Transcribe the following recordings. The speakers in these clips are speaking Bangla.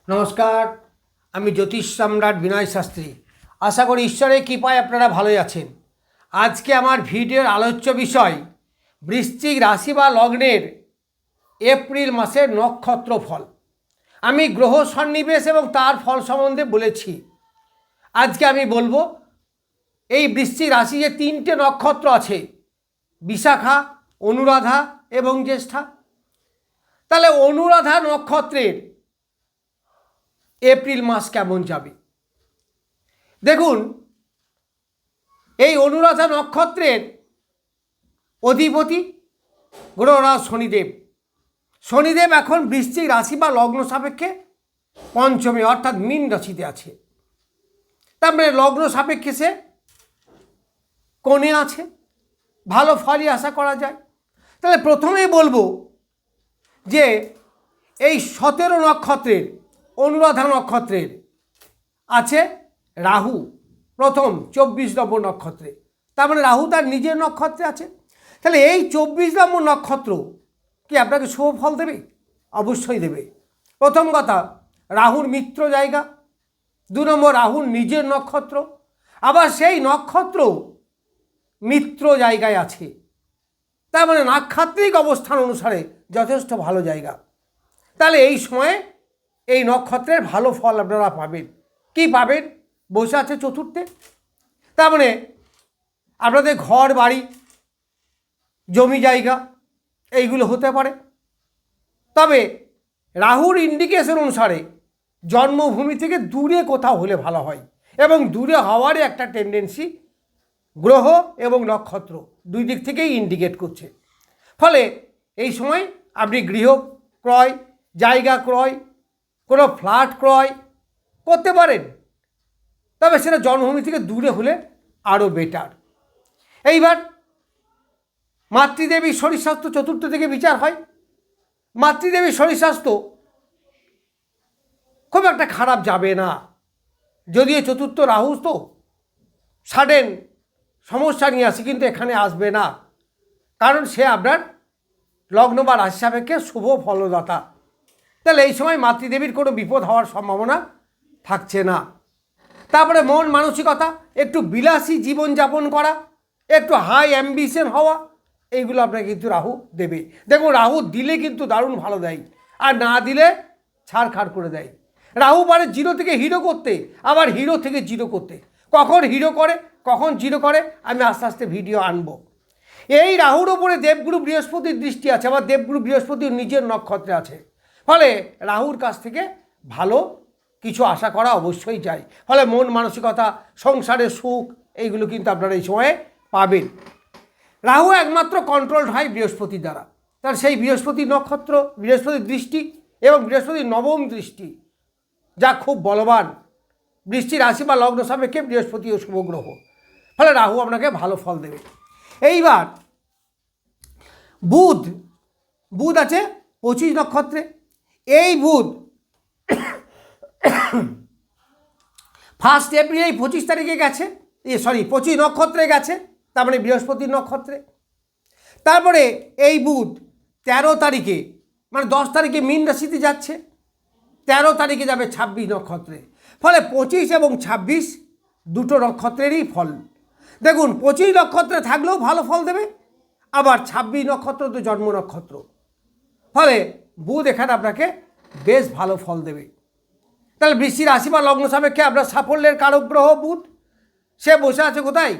নমস্কার, আমি জ্যোতিষ সম্রাট বিনয় শাস্ত্রী। আশা করি ঈশ্বরের কৃপায় আপনারা ভালোই আছেন। আজকে আমার ভিডিওর আলোচ্য বিষয় বৃশ্চিক রাশি বা লগ্নের এপ্রিল মাসের নক্ষত্র ফল। আমি গ্রহ সন্নিবেশ এবং তার ফল সম্বন্ধে বলেছি। আজকে আমি বলবো এই বৃশ্চিক রাশি যে তিনটে নক্ষত্র আছে, বিশাখা, অনুরাধা এবং জ্যেষ্ঠা। তাহলে অনুরাধা নক্ষত্রের এপ্রিল মাস কেমন যাবে দেখুন। এই অনুরাধা নক্ষত্রের অধিপতি গ্রহরাজ শনিদেব। শনিদেব এখন বৃশ্চিক রাশি বা লগ্ন সাপেক্ষে পঞ্চমে অর্থাৎ মীন রাশিতে আছে। তার মানে লগ্ন সাপেক্ষে সে কোণে আছে, ভালো ফলই আশা করা যায়। তাহলে প্রথমেই বলবো যে এই 17 নক্ষত্রের অনুরাধা নক্ষত্রের আছে রাহু প্রথম 24 নম্বর নক্ষত্রে। তার মানে রাহু তার নিজের নক্ষত্রে আছে। তাহলে এই 24 নম্বর নক্ষত্র কি আপনাকে শুভ ফল দেবে? অবশ্যই দেবে। প্রথম কথা, রাহুর মিত্র জায়গা। 2 নম্বর, রাহুর নিজের নক্ষত্র, আবার সেই নক্ষত্র মিত্র জায়গায় আছে। তার মানে নাক্ষত্রিক অবস্থান অনুসারে যথেষ্ট ভালো জায়গা। তাহলে এই সময়ে এই নক্ষত্রের ভালো ফল আপনারা পাবেন। কি পাবেন? বসে আছে চতুর্থে। তার মানে আপনাদের ঘর বাড়ি জমি জায়গা এইগুলো হতে পারে। তবে রাহুর ইন্ডিকেশন অনুসারে জন্মভূমি থেকে দূরে কোথাও হলে ভালো হয়, এবং দূরে হওয়ারই একটা টেন্ডেন্সি গ্রহ এবং নক্ষত্র দুই দিক থেকেই ইন্ডিকেট করছে। ফলে এই সময় আপনি গৃহ ক্রয়, জায়গা ক্রয়, কোনো ফ্ল্যাট ক্রয় করতে পারেন। তবে সেটা জন্মভূমি থেকে দূরে হলে আরও বেটার। এইবার মাতৃদেবীর শরীর স্বাস্থ্য চতুর্থ থেকে বিচার হয়। মাতৃদেবীর শরীর স্বাস্থ্য খুব একটা খারাপ যাবে না, যদিও চতুর্থ রাহু তো সাডেন সমস্যা নিয়ে আসে, কিন্তু এখানে আসবে না, কারণ সে আপনার লগ্ন বা রাশি সাপেক্ষে শুভ ফলদাতা। তাহলে এই সময় মাতৃদেবীর কোনো বিপদ হওয়ার সম্ভাবনা থাকছে না। তারপরে মন মানসিকতা, একটু বিলাসী জীবনযাপন করা, একটু হাই অ্যাম্বিশন হওয়া, এইগুলো আপনাকে কিন্তু রাহু দেবে। দেখুন, রাহু দিলে কিন্তু দারুণ ভালো দেয়, আর না দিলে ছাড়খাড় করে দেয়। রাহু পারে জিরো থেকে হিরো করতে, আবার হিরো থেকে জিরো করতে। কখন হিরো করে কখন জিরো করে আমি আস্তে আস্তে ভিডিও আনবো। এই রাহুর ওপরে দেবগুরু বৃহস্পতির দৃষ্টি আছে, আবার দেবগুরু বৃহস্পতির নিজের নক্ষত্রে আছে। ফলে রাহুর কাছ থেকে ভালো কিছু আশা করা অবশ্যই যায়। ফলে মন মানসিকতা, সংসারের সুখ, এইগুলো কিন্তু আপনারা এই সময়ে পাবেন। রাহু একমাত্র কন্ট্রোলড হয় বৃহস্পতির দ্বারা। তার সেই বৃহস্পতির নক্ষত্র, বৃহস্পতির দৃষ্টি এবং বৃহস্পতির নবম দৃষ্টি, যা খুব বলবান। বৃষ্টি রাশি বা লগ্ন সাপেক্ষে বৃহস্পতি ও শুভ গ্রহ। ফলে রাহু আপনাকে ভালো ফল দেবে। এইবার বুধ আছে 25 নক্ষত্রে। এই বুধ 1 এপ্রিল 25 তারিখে গেছে, 25 নক্ষত্রে গেছে, তার মানে বৃহস্পতির নক্ষত্রে। তারপরে এই বুধ 13 তারিখে, মানে 10 তারিখে মীন রাশিতে যাচ্ছে, 13 তারিখে যাবে 26 নক্ষত্রে। ফলে 25 এবং 26 দুটো নক্ষত্রেরই ফল। দেখুন, 25 নক্ষত্রে থাকলেও ভালো ফল দেবে, আবার 26 নক্ষত্র তো জন্ম নক্ষত্র। ফলে বুধ এখানে আপনাকে বেশ ভালো ফল দেবে। তাহলে বৃশ্চিক রাশি বা লগ্ন সাপেক্ষে আপনার সাফল্যের কারক গ্রহ বুধ, সে বসে আছে কোথায়?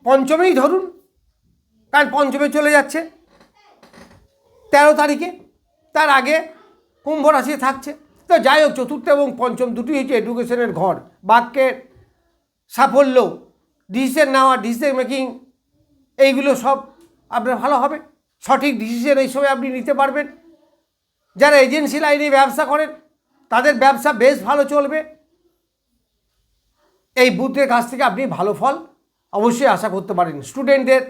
পঞ্চমেই ধরুন, কারণ পঞ্চমে চলে যাচ্ছে 13 তারিখে। তার আগে কুম্ভ রাশি থাকছে। তো যাই হোক, চতুর্থ এবং পঞ্চম দুটি হচ্ছে এডুকেশনের ঘর। বাক্যের সাফল্য, ডিসিশন নেওয়া, ডিসিশন মেকিং, এইগুলো সব আপনার ভালো হবে। সঠিক ডিসিশন এই সময় আপনি নিতে পারবেন। যারা এজেন্সি লাইনে ব্যবসা করেন তাদের ব্যবসা বেশ ভালো চলবে। এই বুধের কাছ থেকে আপনি ভালো ফল অবশ্যই আশা করতে পারেন। স্টুডেন্টদের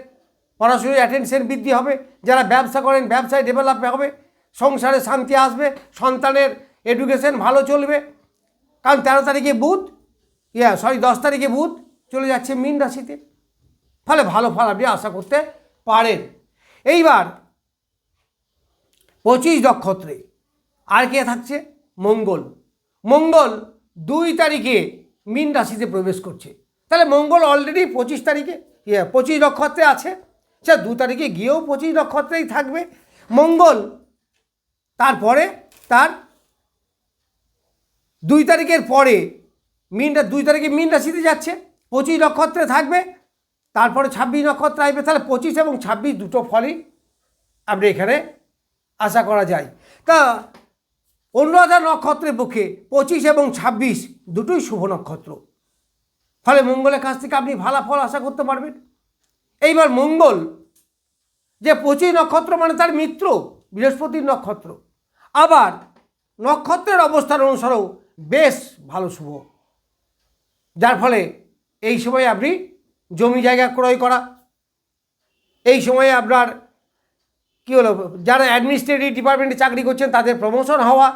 পড়াশোনার অ্যাটেনশন বৃদ্ধি হবে। যারা ব্যবসা করেন ব্যবসায় ডেভেলপ হবে, সংসারে শান্তি আসবে, সন্তানের এডুকেশন ভালো চলবে। কারণ 13 তারিখে বুধ 10 তারিখে বুধ চলে যাচ্ছে মীন রাশিতে। ফলে ভালো ফল আপনি আশা করতে পারেন। এইবার 25 নক্ষত্রে আর কে থাকছে? মঙ্গল। মঙ্গল 2 তারিখে মীন রাশিতে প্রবেশ করছে। তাহলে মঙ্গল অলরেডি 25 তারিখে 25 নক্ষত্রে আছে, সে 2 তারিখে গিয়েও 25 নক্ষত্রেই থাকবে। মঙ্গল তারপরে তার 2 তারিখের পরে 2 তারিখে মীন রাশিতে যাচ্ছে, 25 নক্ষত্রে থাকবে, তারপরে 26 নক্ষত্র আসবে। তাহলে 25 এবং 26 দুটো ফলই আপনি এখানে আশা করা যায়। তা অনুরাধা নক্ষত্রের পক্ষে 25 এবং 26 দুটোই শুভ নক্ষত্র, ফলে মঙ্গলের কাছ থেকে আপনি ভালো ফল আশা করতে পারবেন। এইবার মঙ্গল যে 25 নক্ষত্র মানে তার মিত্র বৃহস্পতির নক্ষত্র, আবার নক্ষত্রের অবস্থান অনুসারেও বেশ ভালো শুভ, যার ফলে এই সময় আপনি জমি জায়গা ক্রয় করা, এই সময়ে আপনার কী হলো, যারা অ্যাডমিনিস্ট্রেটিভ ডিপার্টমেন্টে চাকরি করছেন তাদের প্রমোশন হওয়া,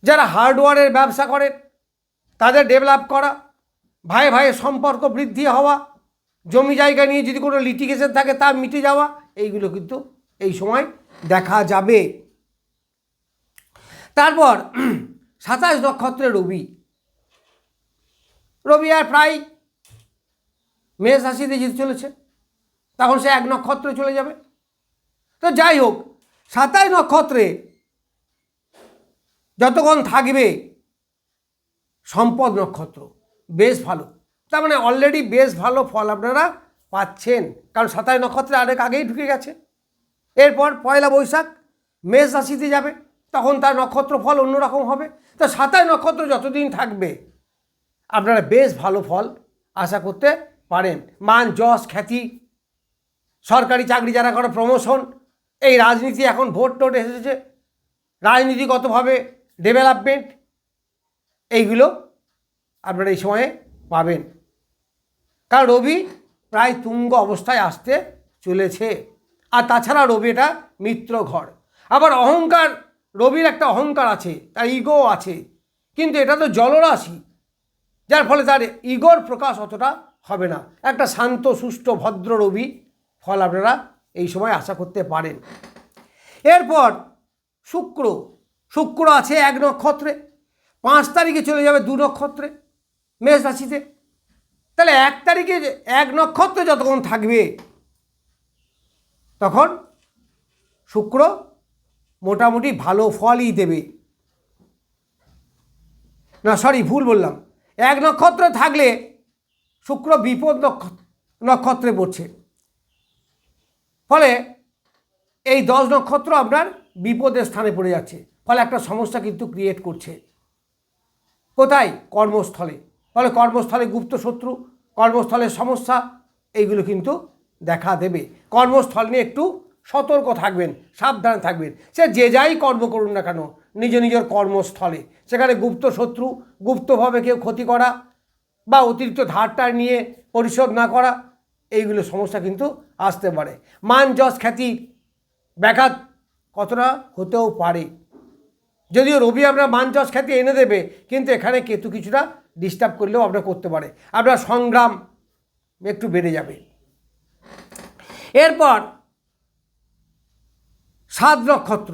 যারা হার্ডওয়্যারের ব্যবসা করেন তাদের ডেভেলপ করা, ভাই ভাইয়ের সম্পর্ক বৃদ্ধি হওয়া, জমি জায়গা নিয়ে যদি কোনো লিটিগেশন থাকে তা মিটে যাওয়া, এইগুলো কিন্তু এই সময় দেখা যাবে। তারপর 27 নক্ষত্রে রবি আর প্রায় মেষ রাশিতে যেতে চলেছে, তখন সে 1 নক্ষত্রে চলে যাবে। তো যাই হোক, 27 নক্ষত্রে যতক্ষণ থাকবে সম্পদ নক্ষত্র বেশ ভালো, তার মানে অলরেডি বেশ ভালো ফল আপনারা পাচ্ছেন, কারণ 27 নক্ষত্রে অনেক আগেই ঢুকে গেছে। এরপর 1 বৈশাখ মেষ রাশিতে যাবে, তখন তার নক্ষত্র ফল অন্যরকম হবে। তো 27 নক্ষত্র যতদিন থাকবে আপনারা বেশ ভালো ফল আশা করতে পারেন। মান যশ খ্যাতি, সরকারি চাকরি যারা করে প্রমোশন, এই রাজনীতি এখন ভোট টোট এসেছে, রাজনীতিগতভাবে ডেভেলপমেন্ট, এইগুলো আপনারা এই সময়ে পাবেন, কারণ রবি প্রায় তুঙ্গ অবস্থায় আসতে চলেছে। আর তাছাড়া রবি এটা মিত্র ঘর, আবার অহংকার, রবির একটা অহংকার আছে, তার ইগো আছে, কিন্তু এটা তো জলরাশি, যার ফলে তার ইগোর প্রকাশ অতটা হবে না। একটা শান্ত সুষ্ঠ ভদ্র রবি ফল আপনারা এই সময় আশা করতে পারেন। এরপর শুক্র আছে 1 নক্ষত্রে, 5 তারিখে চলে যাবে 2 নক্ষত্রে মেষ রাশিতে। তাহলে 1 তারিখে 1 নক্ষত্রে যতক্ষণ থাকবে তখন শুক্র মোটামুটি ভালো ফলই দেবে। না সরি, ভুল বললাম, 1 নক্ষত্রে থাকলে শুক্র বিপদ নক্ষত্রে পড়ছে, ফলে এই 10 নক্ষত্র আপনার বিপদের স্থানে পড়ে যাচ্ছে, ফলে একটা সমস্যা কিন্তু ক্রিয়েট করছে। কোথায়? কর্মস্থলে। ফলে কর্মস্থলে গুপ্ত শত্রু, কর্মস্থলের সমস্যা, এইগুলো কিন্তু দেখা দেবে। কর্মস্থল নিয়ে একটু সতর্ক থাকবেন, সাবধান থাকবেন। সে যে যাই কর্ম করুন না কেন নিজের কর্মস্থলে, সেখানে গুপ্ত শত্রু, গুপ্তভাবে কেউ ক্ষতি করা বা অতিরিক্ত ধারটা নিয়ে পরিশোধ না করা, এইগুলো সমস্যা কিন্তু আসতে পারে। মান যশ খ্যাতি ব্যাঘাত কতটা হতেও পারে, যদিও রবি আপনার মান যশ খ্যাতি এনে দেবে, কিন্তু এখানে কেতু কিছুটা ডিস্টার্ব করলেও আপনার করতে পারে, আপনার সংগ্রাম একটু বেড়ে যাবে। এরপর 7 নক্ষত্র,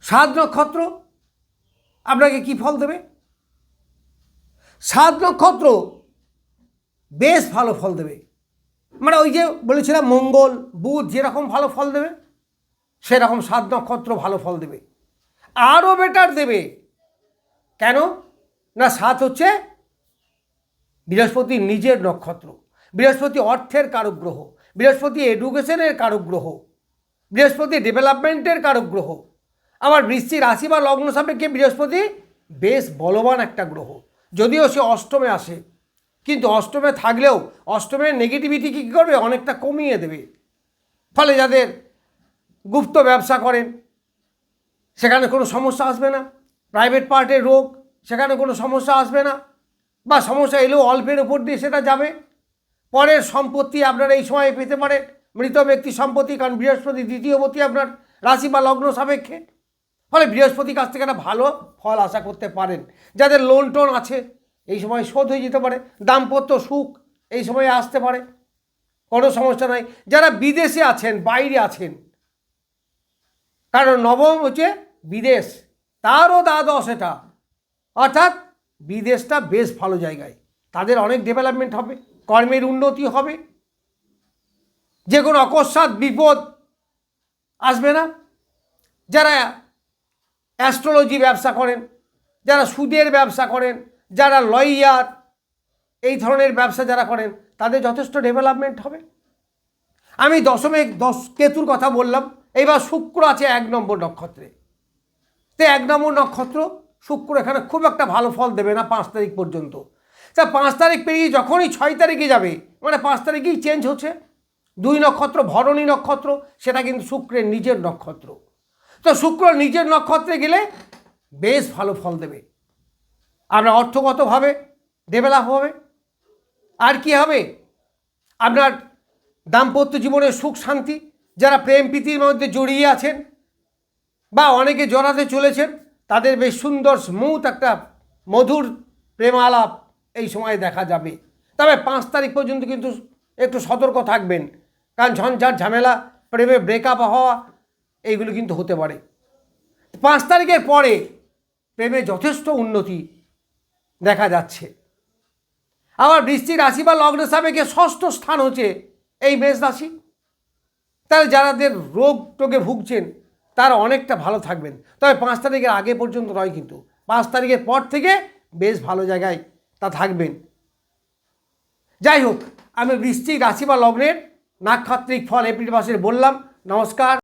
7 নক্ষত্র আপনাকে কি ফল দেবে? 7 নক্ষত্র বেশ ভালো ফল দেবে, মানে ওই যে বলেছিলাম মঙ্গল বুধ যেরকম ভালো ফল দেবে, সেরকম 7 নক্ষত্র ভালো ফল দেবে, আরও বেটার দেবে। কেন না, 7 হচ্ছে বৃহস্পতির নিজের নক্ষত্র, বৃহস্পতি অর্থের কারক গ্রহ, বৃহস্পতি এডুকেশনের কারক গ্রহ, বৃহস্পতি ডেভেলপমেন্টের কারক গ্রহ। আবার বৃশ্চিক রাশি বা লগ্ন সাপেক্ষে বৃহস্পতি বেশ বলবান একটা গ্রহ, যদিও সে অষ্টমে আসে, কিন্তু অষ্টমে থাকলেও অষ্টমের নেগেটিভিটি কী করবে, অনেকটা কমিয়ে দেবে। ফলে যাদের গুপ্ত ব্যবসা করেন সেখানে কোনো সমস্যা আসবে না, প্রাইভেট পার্টের রোগ সেখানে কোনো সমস্যা আসবে না, বা সমস্যা এলেও অল্পের উপর দিয়ে সেটা যাবে। পরের সম্পত্তি আপনারা এই সময় পেতে পারেন, মৃত ব্যক্তি সম্পত্তি, কারণ বৃহস্পতি দ্বিতীয়পতি আপনার রাশি বা লগ্ন সাপেক্ষে, ফলে বৃহস্পতির কাছ থেকে একটা ভালো ফল আশা করতে পারেন। যাদের লোন টোন আছে এই সময় শোধ হয়ে যেতে পারে, দাম্পত্য সুখ এই সময় আসতে পারে, কোনো সমস্যা নাই। যারা বিদেশে আছেন, বাইরে আছেন, কারণ নবম হচ্ছে বিদেশ, তারও দ্বাদশ এটা, অর্থাৎ বিদেশটা বেশ ভালো জায়গায়, তাদের অনেক ডেভেলপমেন্ট হবে, কর্মের উন্নতি হবে, যে কোনো অকস্মাৎ বিপদ আসবে না। যারা অ্যাস্ট্রোলজি ব্যবসা করেন, যারা সুদের ব্যবসা করেন, যারা লয়ার, এই ধরনের ব্যবসা যারা করেন, তাদের যথেষ্ট ডেভেলপমেন্ট হবে। আমি দশমে কেতুর কথা বললাম। এইবার শুক্র আছে 1 নম্বর নক্ষত্রে। তো 1 নম্বর নক্ষত্র শুক্র এখানে খুব একটা ভালো ফল দেবে না 5 তারিখ পর্যন্ত। তা 5 তারিখ পেরিয়ে যখনই 6 তারিখে যাবে, মানে 5 তারিখেই চেঞ্জ হচ্ছে, 2 নক্ষত্র ভরণী নক্ষত্র, সেটা কিন্তু শুক্রের নিজের নক্ষত্র। তো শুক্র নিজের নক্ষত্রে গেলে বেশ ভালো ফল দেবে, আপনার অর্থগতভাবে ডেভেলপ হবে। আর কি হবে, আপনার দাম্পত্য জীবনের সুখ শান্তি, যারা প্রেম প্রীতির মধ্যে জড়িয়ে আছেন বা অনেকে জড়াতে চলেছেন, তাদের বেশ সুন্দর স্মুথ একটা মধুর প্রেম আলাপ এই সময় দেখা যাবে। তবে 5 তারিখ পর্যন্ত কিন্তু একটু সতর্ক থাকবেন, কারণ ঝঞ্ঝাট ঝামেলা, প্রেমে ব্রেকআপ হওয়া এইগুলো কিন্তু হতে পারে। 5 তারিখের পরে প্রেমে যথেষ্ট উন্নতি দেখা যাচ্ছে। আবার বৃশ্চিক রাশি বা লগ্ন সাপেক্ষে 6ষ্ঠ স্থান হচ্ছে এই মেষ রাশি। তাহলে যাদের রোগ টোগে ভুগছেন তারা অনেকটা ভালো থাকবেন, তবে 5 তারিখের আগে পর্যন্ত নয়, কিন্তু 5 তারিখের পর থেকে বেশ ভালো জায়গায় তা থাকবেন। যাই হোক, আমি বৃশ্চিক রাশি বা লগ্নের নাক্ষত্রিক ফল এপ্রিল মাসের বললাম। নমস্কার।